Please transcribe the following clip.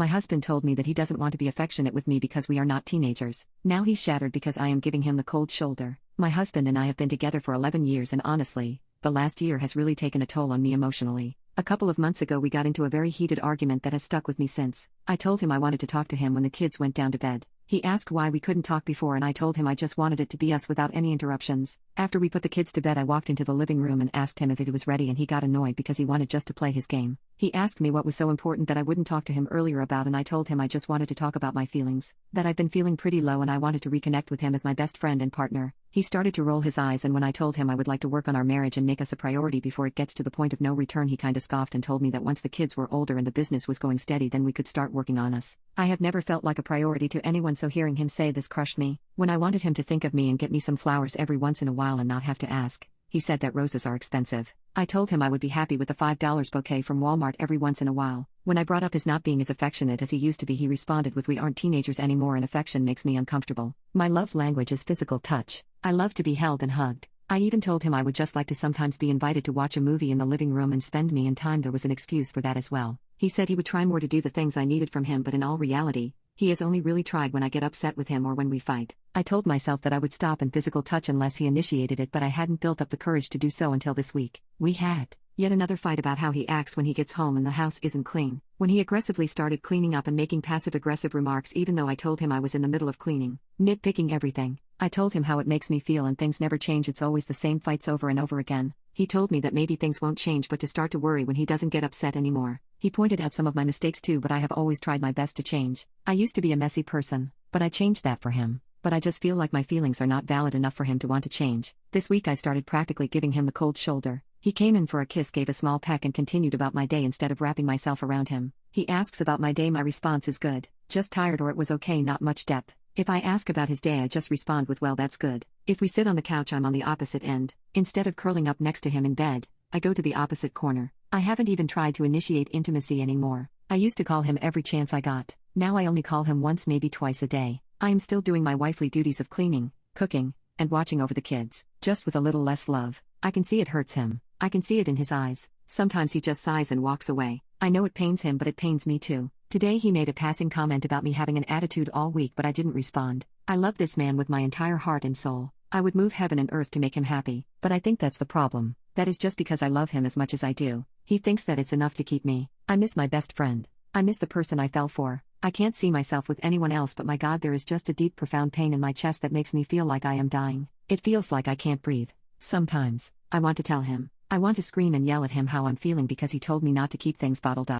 My husband told me that he doesn't want to be affectionate with me because we are not teenagers. Now he's shattered because I am giving him the cold shoulder. My husband and I have been together for 11 years and honestly, the last year has really taken a toll on me emotionally. A couple of months ago we got into a very heated argument that has stuck with me since. I told him I wanted to talk to him when the kids went down to bed. He asked why we couldn't talk before and I told him I just wanted it to be us without any interruptions. After we put the kids to bed I walked into the living room and asked him if he was ready and he got annoyed because he wanted just to play his game. He asked me what was so important that I wouldn't talk to him earlier about and I told him I just wanted to talk about my feelings. That I've been feeling pretty low and I wanted to reconnect with him as my best friend and partner. He started to roll his eyes and when I told him I would like to work on our marriage and make us a priority before it gets to the point of no return he kinda scoffed and told me that once the kids were older and the business was going steady then we could start working on us. I have never felt like a priority to anyone so hearing him say this crushed me. When I wanted him to think of me and get me some flowers every once in a while and not have to ask, he said that roses are expensive. I told him I would be happy with a $5 bouquet from Walmart every once in a while. When I brought up his not being as affectionate as he used to be he responded with we aren't teenagers anymore and affection makes me uncomfortable. My love language is physical touch. I love to be held and hugged. I even told him I would just like to sometimes be invited to watch a movie in the living room and spend me and time. There was an excuse for that as well. He said he would try more to do the things I needed from him but in all reality, he has only really tried when I get upset with him or when we fight. I told myself that I would stop in physical touch unless he initiated it but I hadn't built up the courage to do so until this week. We had yet another fight about how he acts when he gets home and the house isn't clean. When he aggressively started cleaning up and making passive-aggressive remarks even though I told him I was in the middle of cleaning. Nitpicking everything. I told him how it makes me feel and things never change, it's always the same fights over and over again. He told me that maybe things won't change but to start to worry when he doesn't get upset anymore. He pointed out some of my mistakes too but I have always tried my best to change. I used to be a messy person, but I changed that for him. But I just feel like my feelings are not valid enough for him to want to change. This week I started practically giving him the cold shoulder. He came in for a kiss, gave a small peck and continued about my day instead of wrapping myself around him. He asks about my day, my response is good, just tired or it was okay, not much depth. If I ask about his day I just respond with well that's good. If we sit on the couch I'm on the opposite end. Instead of curling up next to him in bed, I go to the opposite corner. I haven't even tried to initiate intimacy anymore. I used to call him every chance I got. Now I only call him once, maybe twice a day. I am still doing my wifely duties of cleaning, cooking, and watching over the kids, just with a little less love. I can see it hurts him. I can see it in his eyes. Sometimes he just sighs and walks away. I know it pains him but it pains me too. Today he made a passing comment about me having an attitude all week but I didn't respond. I love this man with my entire heart and soul. I would move heaven and earth to make him happy, but I think that's the problem. That is just because I love him as much as I do. He thinks that it's enough to keep me. I miss my best friend. I miss the person I fell for. I can't see myself with anyone else but my God, there is just a deep profound pain in my chest that makes me feel like I am dying. It feels like I can't breathe. Sometimes, I want to tell him. I want to scream and yell at him how I'm feeling because he told me not to keep things bottled up.